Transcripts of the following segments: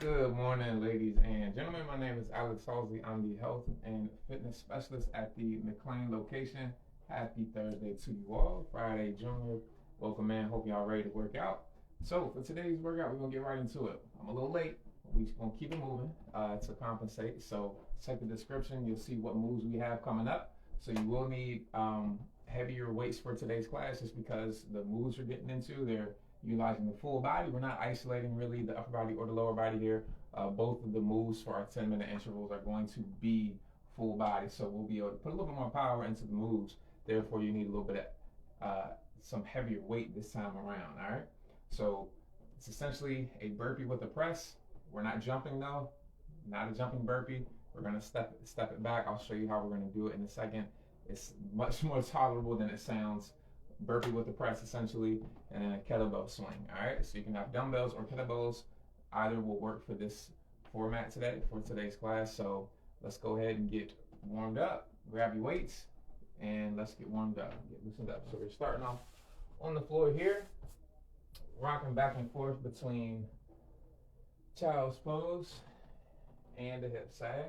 Good morning, ladies and gentlemen. My name is Alex Halsey. I'm the health and fitness specialist at the McLean location. Happy Thursday to you all. Friday, Junior. Welcome in. Hope y'all ready to work out. So for today's workout, we're gonna get right into it. I'm a little late. We're gonna keep it moving to compensate. So check the description. You'll see what moves we have coming up. So you will need heavier weights for today's class, just because the moves we're getting into, they're utilizing the full body. We're not isolating really the upper body or the lower body here. Both of the moves for our 10-minute intervals are going to be full body, so we'll be able to put a little bit more power into the moves. Therefore, you need a little bit of some heavier weight this time around. All right, so it's essentially a burpee with a press. We're not jumping though, not a jumping burpee. We're gonna step it back. I'll show you how we're gonna do it in a second. It's much more tolerable than it sounds. Burpee with the press essentially, and then a kettlebell swing. All right, so you can have dumbbells or kettlebells. Either will work for this format today, for today's class. So let's go ahead and get warmed up. Grab your weights and let's get warmed up, get loosened up. So we're starting off on the floor here, rocking back and forth between child's pose and the hip sag.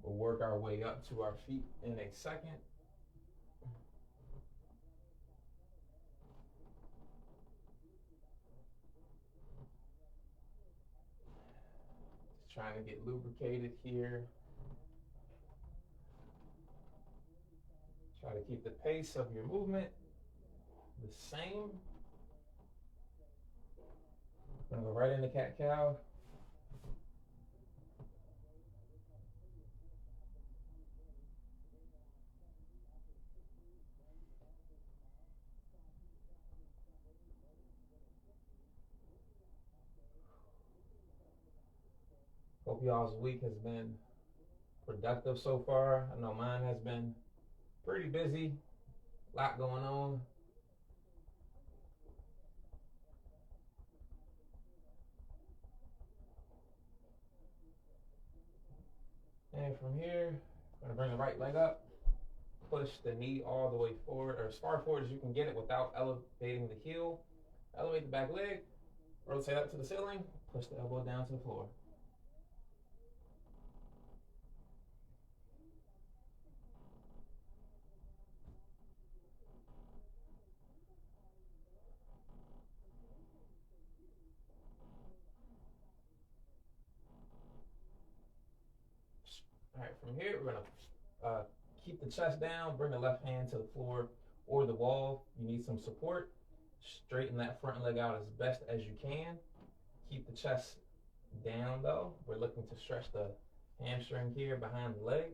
We'll work our way up to our feet in a second. Just trying to get lubricated here. Try to keep the pace of your movement the same. We're gonna go right into cat-cow. Hope y'all's week has been productive so far. I know mine has been pretty busy, a lot going on. And from here, I'm gonna bring the right leg up, push the knee all the way forward, or as far forward as you can get it without elevating the heel. Elevate the back leg, rotate up to the ceiling, push the elbow down to the floor. All right, from here, we're gonna keep the chest down, bring the left hand to the floor or the wall. You need some support. Straighten that front leg out as best as you can. Keep the chest down though. We're looking to stretch the hamstring here behind the leg.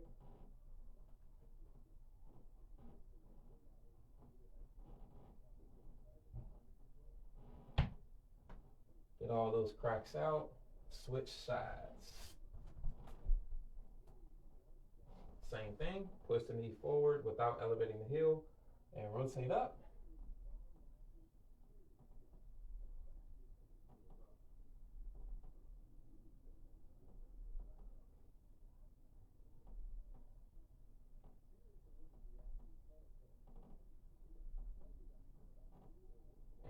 Get all those cracks out. Switch sides. Same thing, push the knee forward without elevating the heel and rotate up.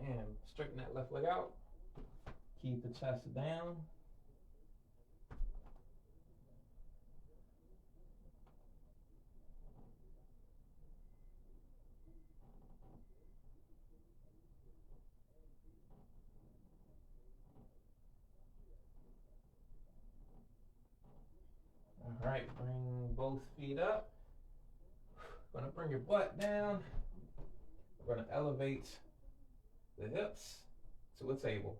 And straighten that left leg out. Keep the chest down. All right, bring both feet up. Gonna bring your butt down. We're gonna elevate the hips to a table.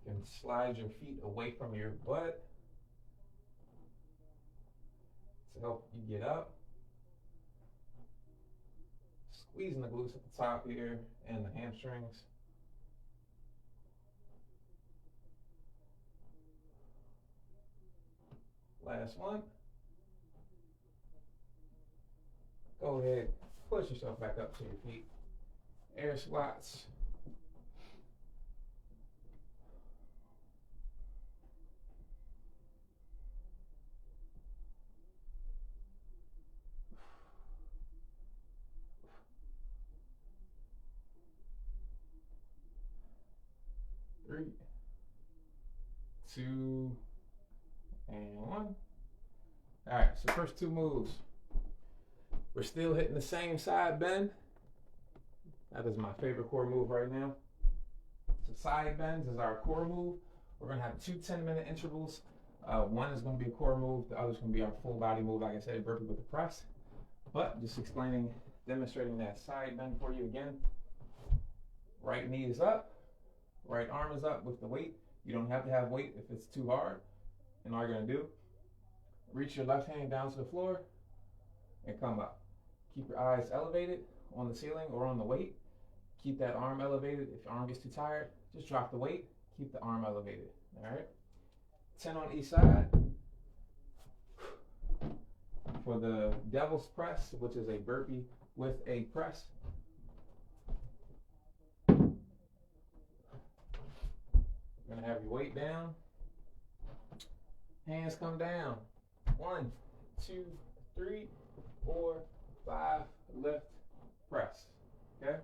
You can slide your feet away from your butt to help you get up. Squeezing the glutes at the top here and the hamstrings. Last one. Go ahead, push yourself back up to your feet. Air squats. 2, and 1. All right, so first 2 moves. We're still hitting the same side bend. That is my favorite core move right now. So side bends is our core move. We're gonna have 2 10-minute intervals. One is gonna be a core move. The other is gonna be our full body move, like I said, burpee with the press. But just demonstrating that side bend for you again. Right knee is up, right arm is up with the weight. You don't have to have weight if it's too hard. And all you're gonna do, reach your left hand down to the floor and come up. Keep your eyes elevated on the ceiling or on the weight. Keep that arm elevated. If your arm gets too tired, just drop the weight. Keep the arm elevated. All right. 10 on each side. For the devil's press, which is a burpee with a press. You're gonna have your weight down. Hands come down. 1, 2, 3, 4, 5. Lift, press. Okay.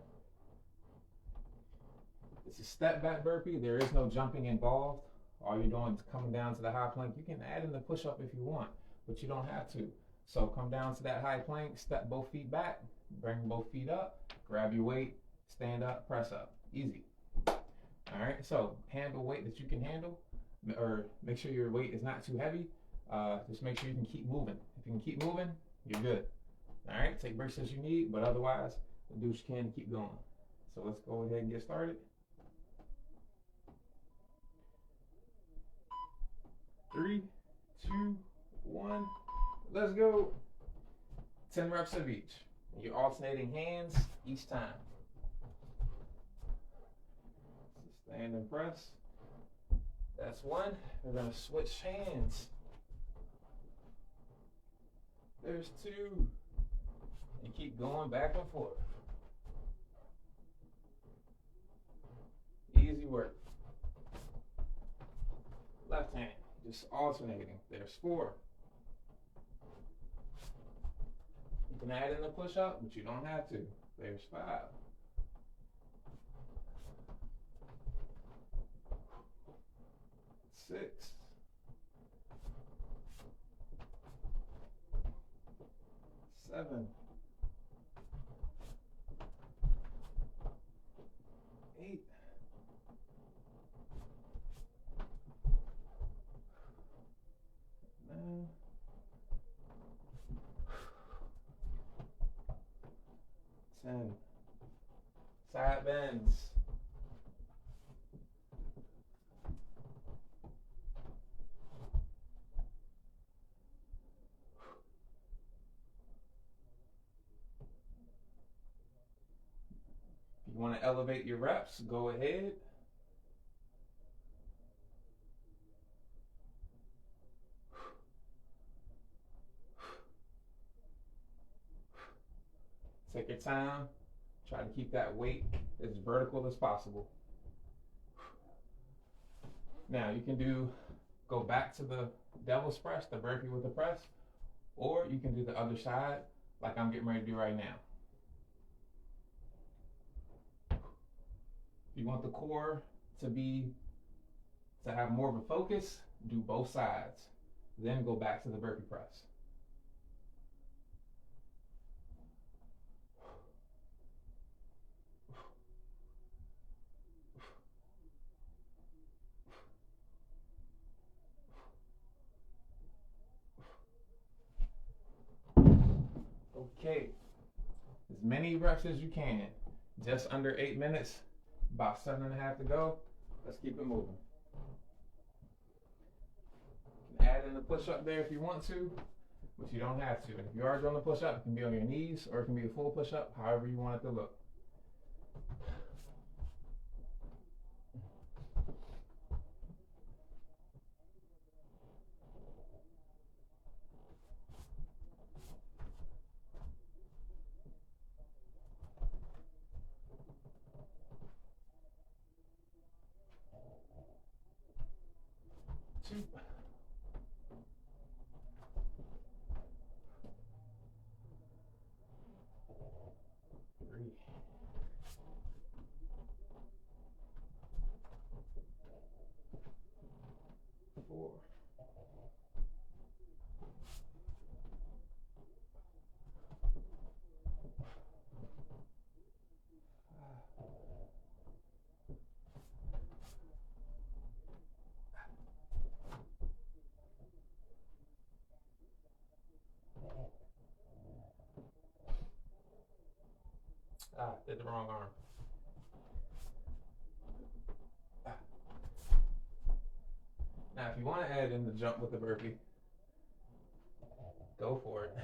It's a step back burpee. There is no jumping involved. All you're doing is coming down to the high plank. You can add in the push-up if you want, but you don't have to. So come down to that high plank, step both feet back, bring both feet up, grab your weight, stand up, press up. Easy. All right, so handle weight that you can handle, or make sure your weight is not too heavy. Just make sure you can keep moving. If you can keep moving, you're good. All right, take breaks as you need, but otherwise, do what you can to keep going. So let's go ahead and get started. 3, 2, 1, let's go. 10 reps of each. And you're alternating hands each time. So stand and press. That's 1. We're gonna switch hands. There's 2. And keep going back and forth. Easy work. Left hand. Just alternating. There's 4. You can add in a push-up, but you don't have to. There's 5. 6. 7. 8. 9. 10. Side bends. If you want to elevate your reps, go ahead. Take your time. Try to keep that weight as vertical as possible. Now you can go back to the devil's press, the burpee with the press, or you can do the other side like I'm getting ready to do right now. If you want the core to have more of a focus, do both sides. Then go back to the burpee press. Okay, as many reps as you can. Just under 8 minutes, about 7.5 to go. Let's keep it moving. You can add in the push-up there if you want to, but you don't have to. And if you are doing the push-up, it can be on your knees or it can be a full push-up, however you want it to look. Two. 3. Did the wrong arm. Now, if you want to add in the jump with the burpee, go for it.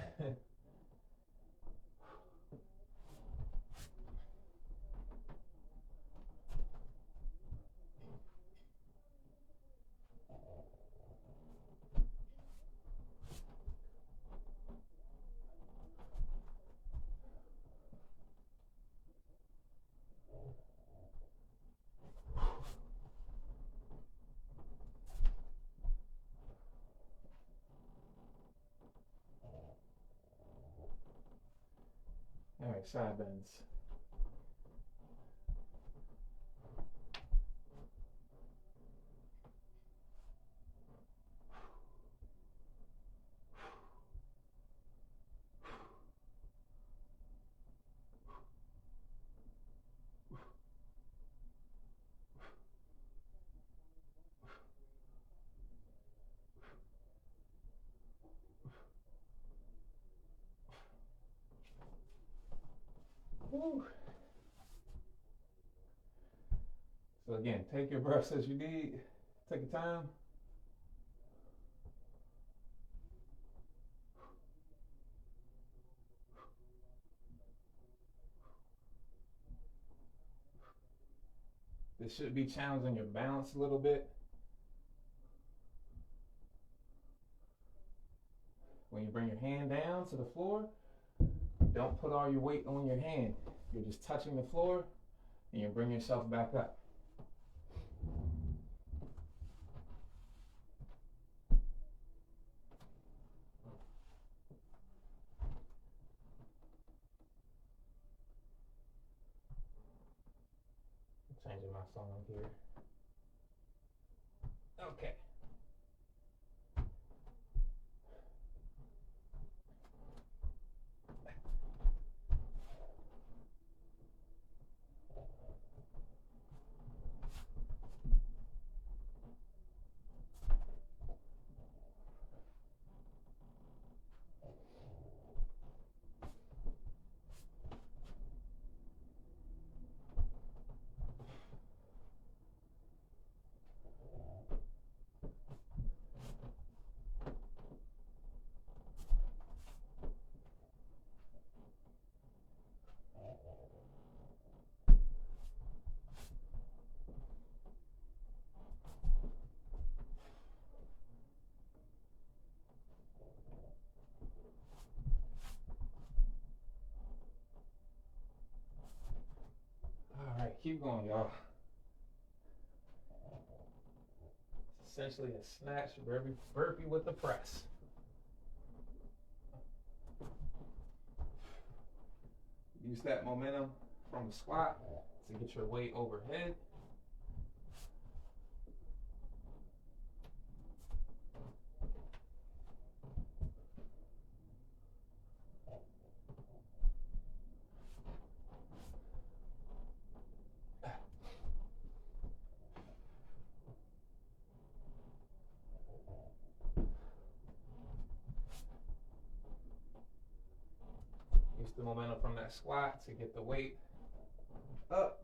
All right, side bends. Woo. So again, take your breaths as you need. Take your time. This should be challenging your balance a little bit. When you bring your hand down to the floor, don't put all your weight on your hand. You're just touching the floor and you bring yourself back up. I'm changing my song here. Okay. All right, keep going, y'all. It's essentially a snatch burpee with the press. Use that momentum from the squat to get your weight overhead. Use the momentum from that squat to get the weight up.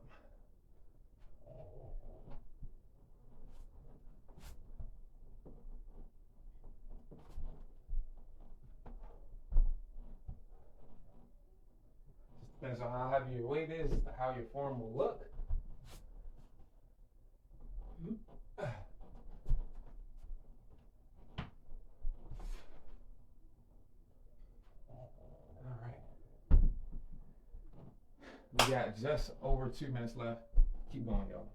Depends on how heavy your weight is, how your form will look. All right. We got just over 2 minutes left. Keep going, y'all.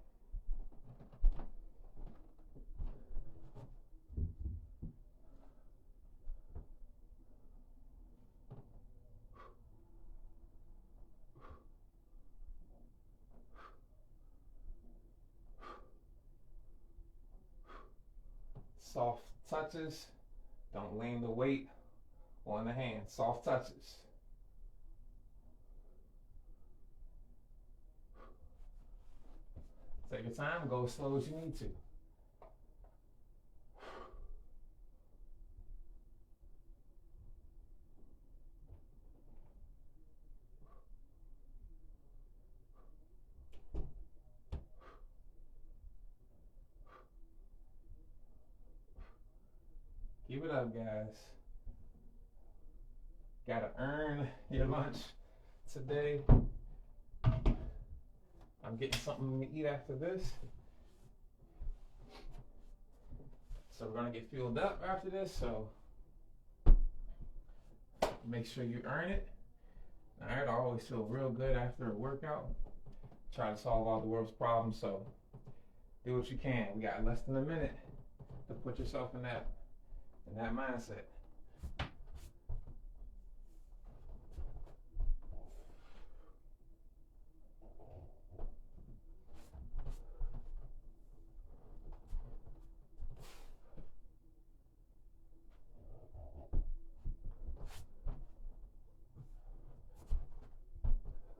Soft touches. Don't lean the weight on the hand. Soft touches. Take your time. Go as slow as you need to. up, guys. Gotta earn your lunch today. I'm getting something to eat after this. So we're gonna get fueled up after this, so make sure you earn it. Alright, I always feel real good after a workout. Try to solve all the world's problems, so do what you can. We got less than a minute to put yourself in that mindset.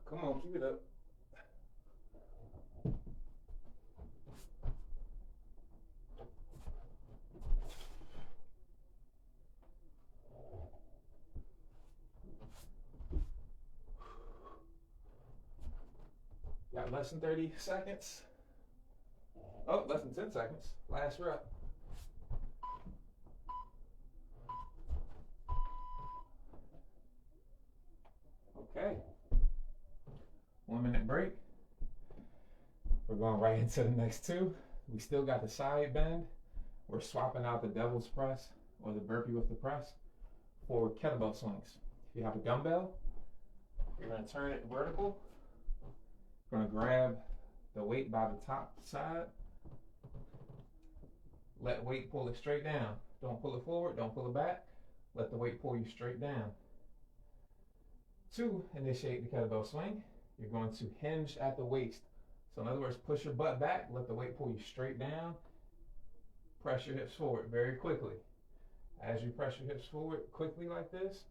Come on, keep it up. Got less than 30 seconds. Oh, less than 10 seconds. Last rep. Okay. 1 minute break. We're going right into the next two. We still got the side bend. We're swapping out the devil's press or the burpee with the press for kettlebell swings. If you have a dumbbell, you're going to turn it vertical. You're going to grab the weight by the top side. Let weight pull it straight down. Don't pull it forward, don't pull it back. Let the weight pull you straight down. To initiate the kettlebell swing, you're going to hinge at the waist. So in other words, push your butt back, let the weight pull you straight down. Press your hips forward very quickly. As you press your hips forward quickly like this,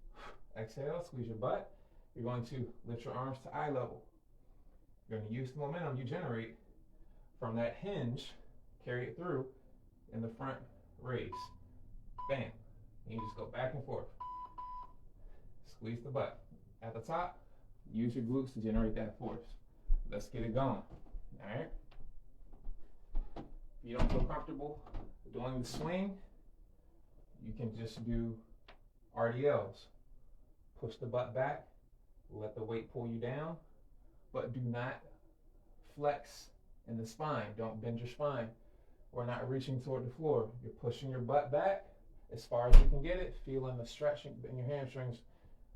exhale, squeeze your butt. You're going to lift your arms to eye level. You're going to use the momentum you generate from that hinge, carry it through in the front raise. Bam. And you just go back and forth. Squeeze the butt. At the top, use your glutes to generate that force. Let's get it going. Alright? If you don't feel comfortable doing the swing, you can just do RDLs. Push the butt back, let the weight pull you down, but do not flex in the spine. Don't bend your spine. We're not reaching toward the floor. You're pushing your butt back as far as you can get it, feeling the stretching in your hamstrings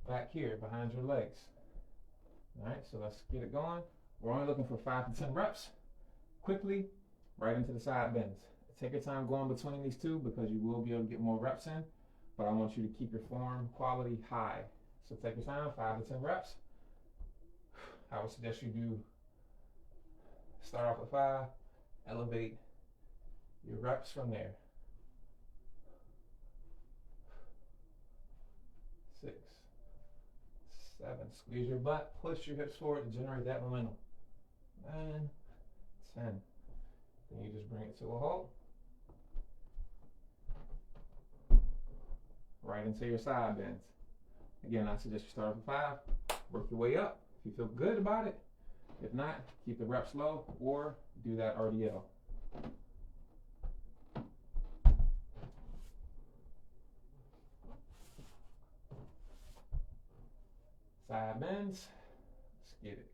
back here behind your legs. All right, so let's get it going. We're only looking for 5 to 10 reps. Quickly, right into the side bends. Take your time going between these two because you will be able to get more reps in, but I want you to keep your form quality high. So take your time, 5 to 10 reps. I would suggest you do start off with 5, elevate your reps from there. 6, 7, squeeze your butt, push your hips forward to generate that momentum. 9, 10. Then you just bring it to a halt. Right into your side bends. Again, I suggest you start with 5, work your way up if you feel good about it. If not, keep the reps low or do that RDL. Side bends. Let's get it.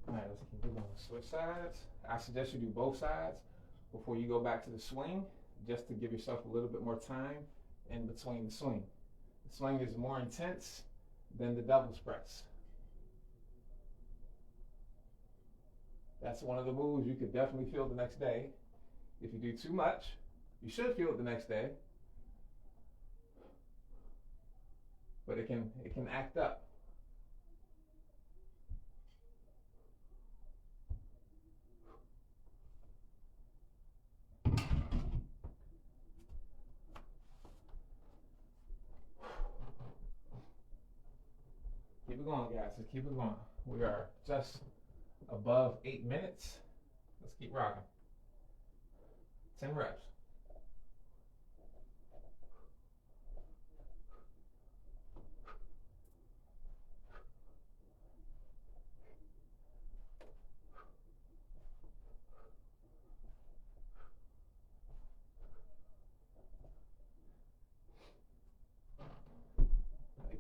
All right, let's keep it going. Switch sides. I suggest you do both sides before you go back to the swing, just to give yourself a little bit more time in between the swing. The swing is more intense than the devil's press. That's one of the moves you could definitely feel the next day. If you do too much, you should feel it the next day, but it can act up. Keep it going, guys. Let's keep it going. We are just above 8 minutes. Let's keep rocking. 10 reps.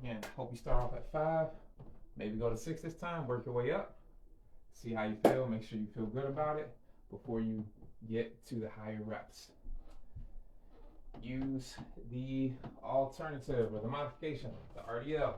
Again, hope you start off at 5, maybe go to 6 this time, work your way up, see how you feel, make sure you feel good about it before you get to the higher reps. Use the alternative or the modification, the RDL.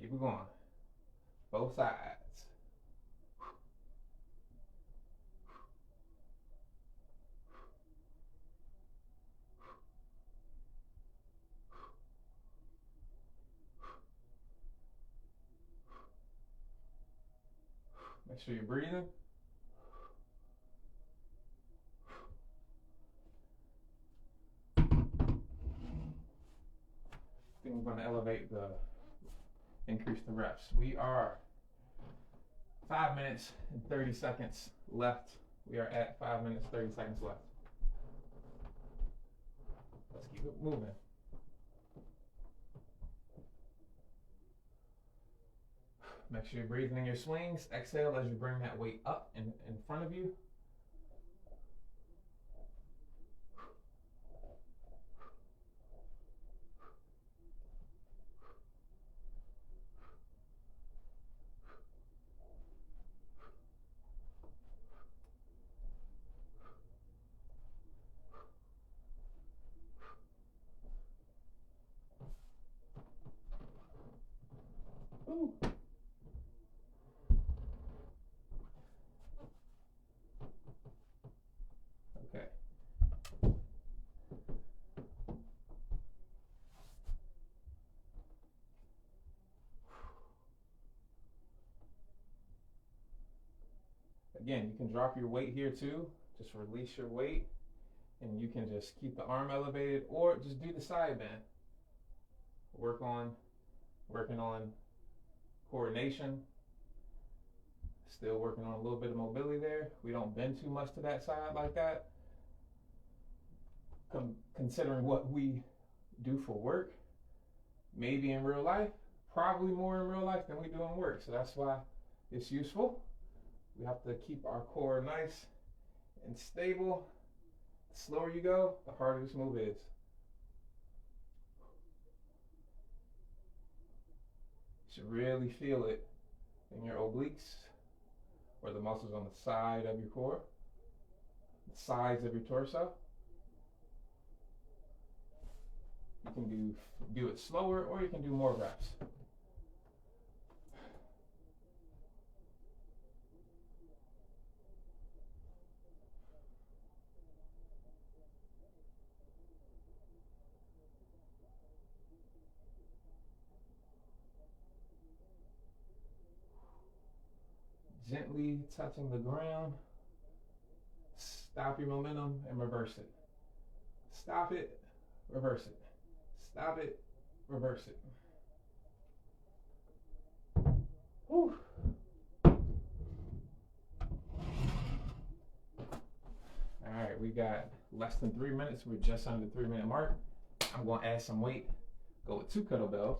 Keep it going. Both sides. Make sure you're breathing. I think we're going to increase the reps. We are 5 minutes and 30 seconds left. We are at 5 minutes, 30 seconds left. Let's keep it moving. Make sure you're breathing in your swings. Exhale as you bring that weight up in front of you. Ooh. Okay. Again, you can drop your weight here too. Just release your weight and you can just keep the arm elevated or just do the side bend. Working on coordination. Still working on a little bit of mobility there. We don't bend too much to that side like that. Considering what we do for work, maybe in real life, probably more in real life than we do in work. So that's why it's useful. We have to keep our core nice and stable. The slower you go, the harder this move is. You should really feel it in your obliques or the muscles on the side of your core, the sides of your torso. You can do it slower or you can do more reps. Gently touching the ground. Stop your momentum and reverse it. Stop it, reverse it. Stop it, reverse it. Whew. All right, we got less than 3 minutes. We're just under the 3 minute mark. I'm going to add some weight. Go with 2 kettlebells.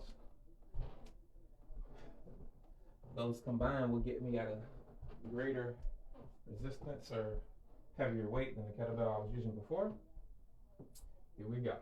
Those combined will get me at a greater resistance or heavier weight than the kettlebell I was using before. Here we go.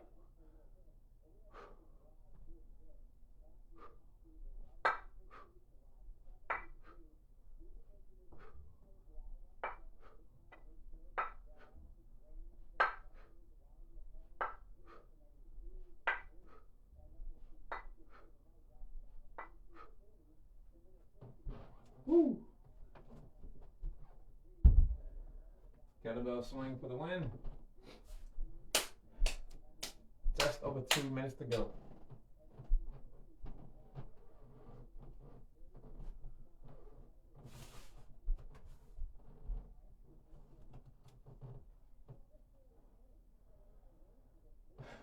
Kettlebell swing for the win. Just over 2 minutes to go.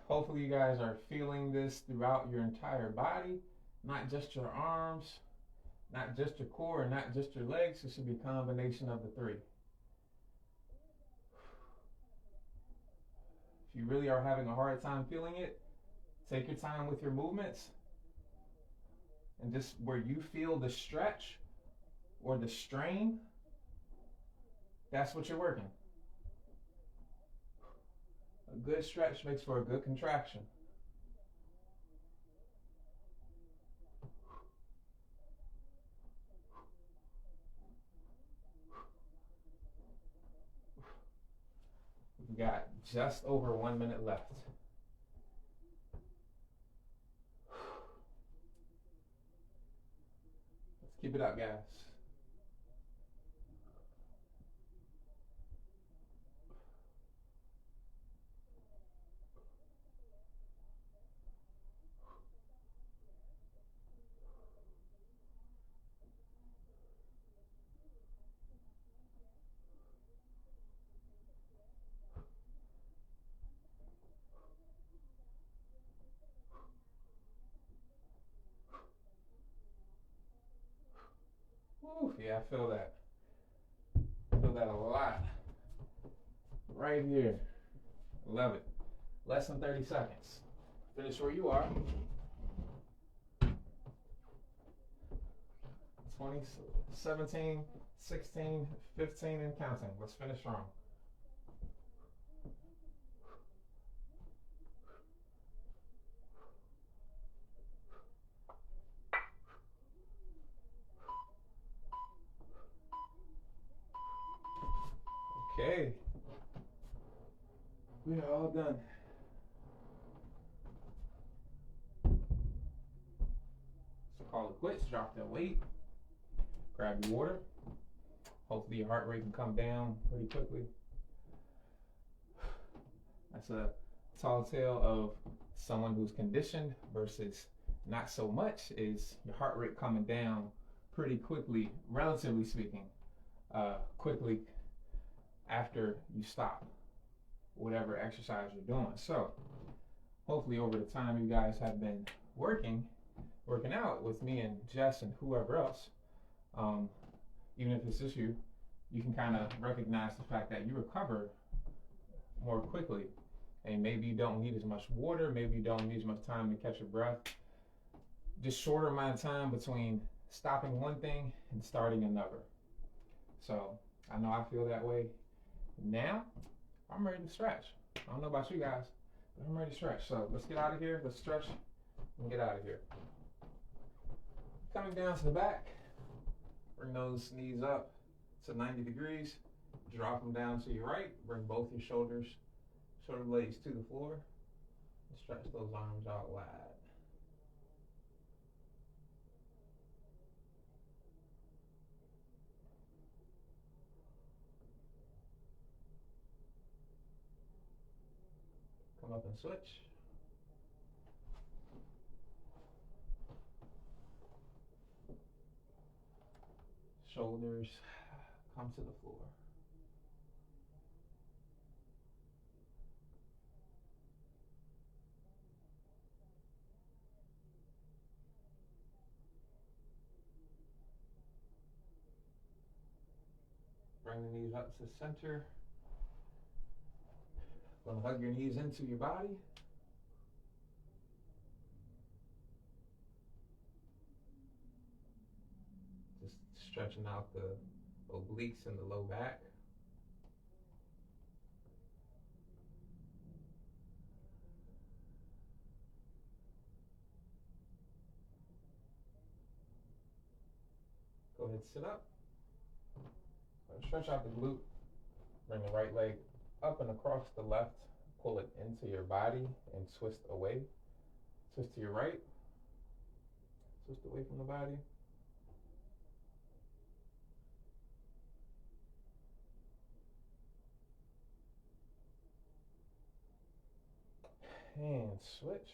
Hopefully you guys are feeling this throughout your entire body, not just your arms, not just your core, and not just your legs. It should be a combination of the three. If you really are having a hard time feeling it, take your time with your movements, and just where you feel the stretch or the strain, that's what you're working. A good stretch makes for a good contraction. We've got just over 1 minute left. Let's keep it up, guys. Ooh, yeah, I feel that. I feel that a lot. Right here. Love it. Less than 30 seconds. Finish where you are. 20, 17, 16, 15, and counting. Let's finish strong. Okay. We are all done. So call it quits. Drop that weight. Grab your water. Hopefully your heart rate can come down pretty quickly. That's a tall tale of someone who's conditioned versus not so much, is your heart rate coming down pretty quickly, relatively speaking, quickly after you stop whatever exercise you're doing. So hopefully over the time you guys have been working out with me and Jess and whoever else, even if it's just you can kind of recognize the fact that you recover more quickly, and maybe you don't need as much water, maybe you don't need as much time to catch your breath. Just shorter amount of time between stopping one thing and starting another. So I know I feel that way. Now I'm ready to stretch. I don't know about you guys, but I'm ready to stretch. So let's get out of here. Let's stretch and get out of here. Coming down to the back, bring those knees up to 90 degrees. Drop them down to your right. Bring both your shoulder blades to the floor. And stretch those arms out wide. Come up and switch. Shoulders come to the floor. Bring the knees up to the center. Gonna hug your knees into your body. Just stretching out the obliques and the low back. Go ahead, sit up. Stretch out the glute. Bring the right leg up and across the left. Pull it into your body and twist away. Twist to your right. Twist away from the body. And switch.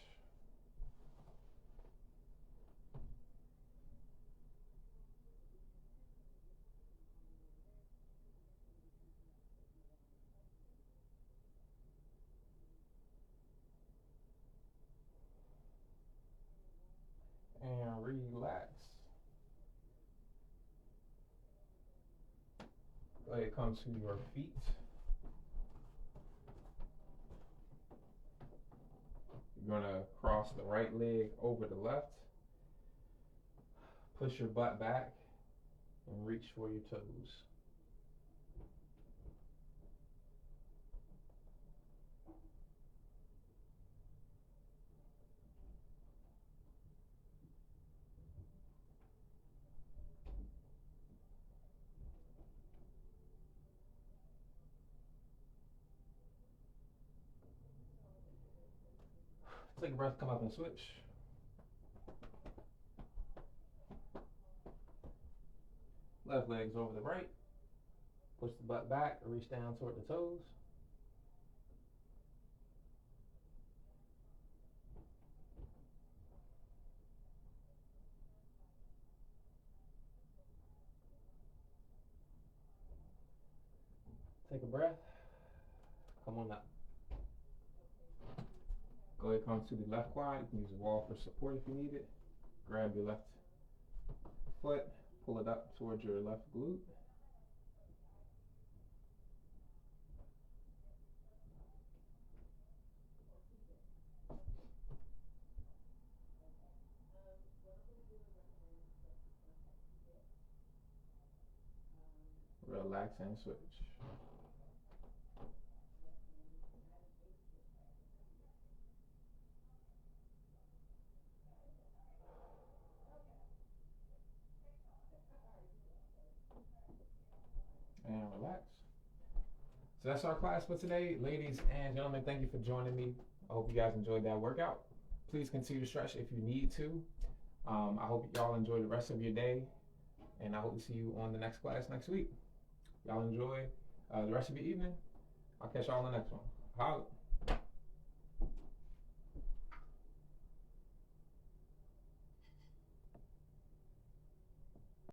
And relax. Go ahead, come to your feet. You're gonna cross the right leg over the left. Push your butt back and reach for your toes. Take a breath, come up and switch. Left leg's over the right. Push the butt back, reach down toward the toes. Take a breath. Come on up. Go ahead, come to the left quad. You can use the wall for support if you need it. Grab your left foot, pull it up towards your left glute. Relax and switch. And relax. So that's our class for today. Ladies and gentlemen, thank you for joining me. I hope you guys enjoyed that workout. Please continue to stretch if you need to. I hope y'all enjoy the rest of your day, and I hope to see you on the next class next week. Y'all enjoy the rest of your evening. I'll catch y'all on the next one. Holla.